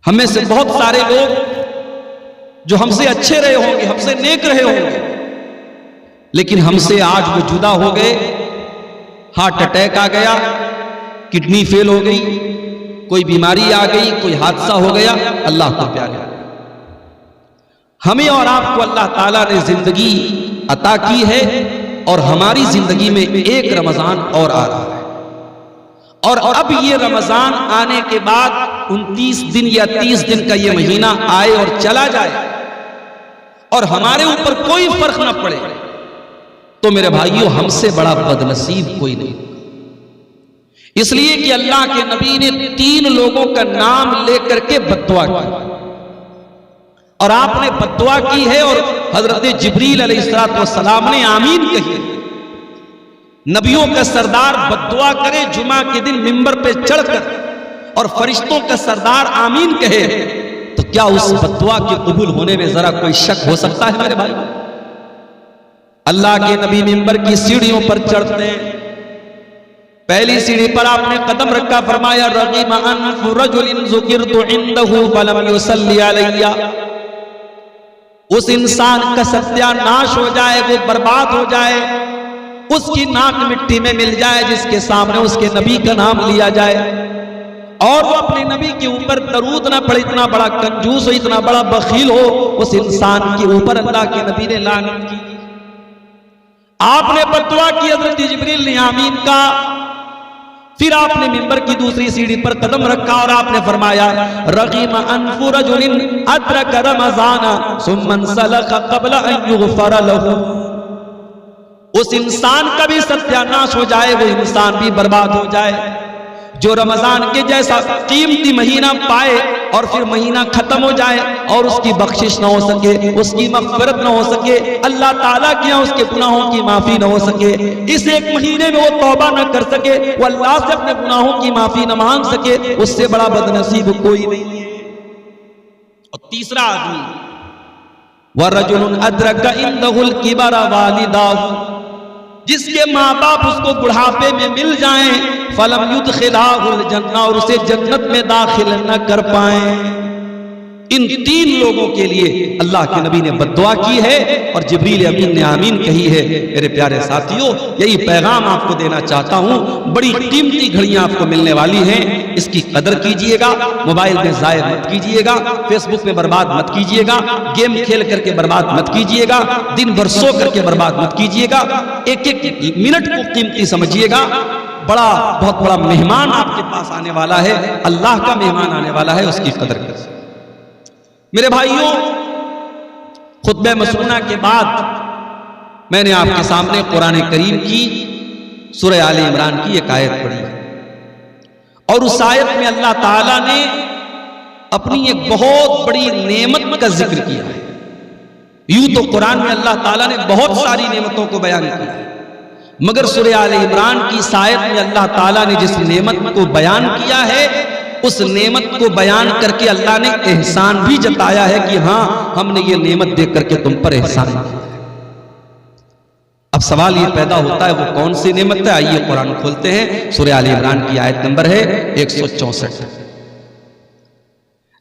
हमें से बहुत सारे लोग जो हमसे अच्छे रहे होंगे, हमसे नेक रहे होंगे, लेकिन हमसे आज वो जुदा हो गए। हार्ट अटैक आ गया, किडनी फेल हो गई, कोई बीमारी आ गई, कोई हादसा हो गया। अल्लाह को प्यारे, हमें और आपको अल्लाह ताला ने जिंदगी अता की है और हमारी जिंदगी में एक रमजान और आ रहा है। और अब ये रमजान आने के बाद 29 दिन या 30 दिन का ये महीना आए और चला जाए और हमारे ऊपर कोई फर्क ना पड़े, तो मेरे भाइयों हमसे बड़ा बदनसीब कोई नहीं। इसलिए कि अल्लाह के नबी ने 3 लोगों का नाम लेकर के बद्दुआ की, और आपने बद्दुआ की है और हजरत जिब्रील अलैहिस्सलाम ने आमीन कही। नबियों का सरदार बद्दुआ करे जुमा के दिन मिंबर पे चढ़कर और फरिश्तों का सरदार आमीन कहे, तो क्या उस बद्दुआ के कबूल होने में जरा कोई शक हो सकता है मेरे भाई? अल्लाह के नबी मिंबर की सीढ़ियों पर चढ़ते हैं, पहली सीढ़ी पर आपने कदम रखा, फरमाया रगीम अनफु रजुलिन ज़ुकिरतु इंदहु फलम युसल्ली अलैया। उस इंसान का सत्यानाश हो जाए, वो बर्बाद हो जाए, उसकी नाक मिट्टी में मिल जाए जिसके सामने उसके नबी का नाम लिया जाए, और वो अपने नबी के ऊपर दरूद ना पड़े। इतना बड़ा कंजूस हो, इतना बड़ा बखील हो, उस इंसान के ऊपर अल्लाह के नबी ने लानत की। आपने बद्दुआ की, हज़रत जिब्रील ने आमीन का। फिर आपने मिंबर की दूसरी सीढ़ी पर कदम रखा और आपने फरमाया रगीम अनफु रजुलिन अदरक रमज़ाना सुम्मन सलख क़ब्ल अन युग़फ़र लहू। उस इंसान का भी सत्यानाश हो जाए, वो इंसान भी बर्बाद हो जाए जो रमजान के जैसा कीमती महीना पाए और फिर महीना खत्म हो जाए और उसकी बख्शिश ना हो सके, उसकी मग़फ़िरत ना हो सके, अल्लाह ताला के यहाँ उसके गुनाहों की माफी ना हो सके, इस एक महीने में वो तौबा ना कर सके, वो अल्लाह से अपने गुनाहों की माफी ना मांग सके, उससे बड़ा बदनसीब कोई नहीं है। और तीसरा आदमी वरजुलुन अदरका इंदहुल किबरा वालिदाहु, जिसके माँ बाप उसको बुढ़ापे में मिल जाएं, फलम युदखिलाहुल जन्नह, और उसे जन्नत में दाखिल न कर पाए। इन 3 लोगों के लिए अल्लाह के नबी ने बद्दुआ की है और जिब्रील अमीन ने आमीन कही है। मेरे प्यारे साथियों, यही पैगाम आपको देना चाहता हूं। बड़ी कीमती घड़ियां आपको मिलने वाली हैं, इसकी कदर कीजिएगा। मोबाइल में जाया मत कीजिएगा, फेसबुक पे बर्बाद मत कीजिएगा, गेम खेल करके बर्बाद मत कीजिएगा, दिन भर सो करके बर्बाद मत कीजिएगा। एक एक मिनट को कीमती समझिएगा। बहुत बड़ा मेहमान आपके पास आने वाला है, अल्लाह का मेहमान आने वाला है, उसकी कदर करें। मेरे भाइयों, खुतबे मसनूना के बाद मैंने आपके सामने कुरान करीम की सूरह आले इमरान की एक आयत पढ़ी और उस आयत में अल्लाह ताला ने अपनी एक बहुत बड़ी नेमत का जिक्र किया है। यूं तो कुरान में अल्लाह ताला ने बहुत सारी नेमतों को बयान किया है, मगर सूरह आले इमरान की इस आयत में अल्लाह ताला ने जिस नेमत को बयान किया है, उस नेमत को बयान करके अल्लाह ने एहसान भी जताया है कि हाँ, हमने ये नेमत देख करके तुम पर एहसान किया। अब सवाल ये पैदा होता है, वो कौन सी नेमत है? आइए कुरान खोलते हैं। सूरह आले इमरान की आयत नंबर है 164।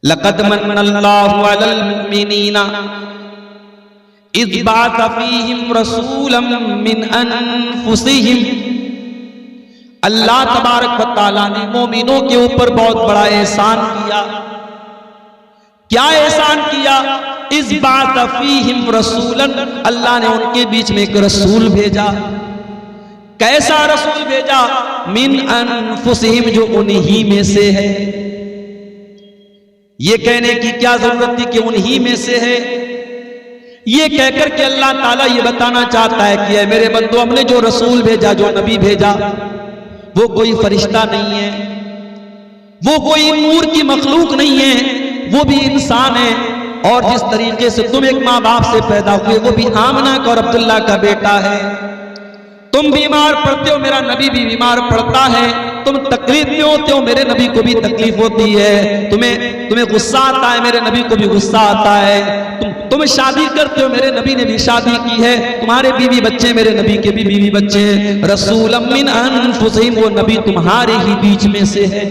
लक़द मन्नल्लाहु अलल मुमिनीना इज़ बअथ फ़ीहिम रसूलन मिन अनफुसिहिम। अल्लाह तबारक व तआला ने मोमिनों के ऊपर बहुत बड़ा एहसान किया। क्या एहसान किया? इस बात फीहिम रसूलन, अल्लाह ने उनके बीच में एक रसूल भेजा। कैसा रसूल भेजा? मिन अनफुसिहिम, जो उन्हीं में से है। ये कहने की क्या जरूरत थी कि उन्हीं में से है? ये कहकर के अल्लाह ताला ये बताना चाहता है कि मेरे बंदो, हमने जो रसूल भेजा, जो नबी भेजा, वो कोई फरिश्ता नहीं है, वो कोई नूर की मखलूक नहीं है, वो भी इंसान है। और जिस तरीके से तुम एक माँ बाप से पैदा हुए, वो भी आमना और अब्दुल्ला का बेटा है। तुम बीमार पड़ते हो, मेरा नबी भी बीमार पड़ता है। तुम तकलीफ में होते हो, मेरे नबी को भी तकलीफ होती है। तुम्हें गुस्सा आता है, मेरे नबी को भी गुस्सा आता है। तुम शादी करते हो, मेरे नबी ने भी शादी की है। तुम्हारे बीवी बच्चे, मेरे नबी के भी बीवी बच्चे हैं। रसूलन मिन अनफुसिहिम, वो नबी तुम्हारे ही बीच में से है।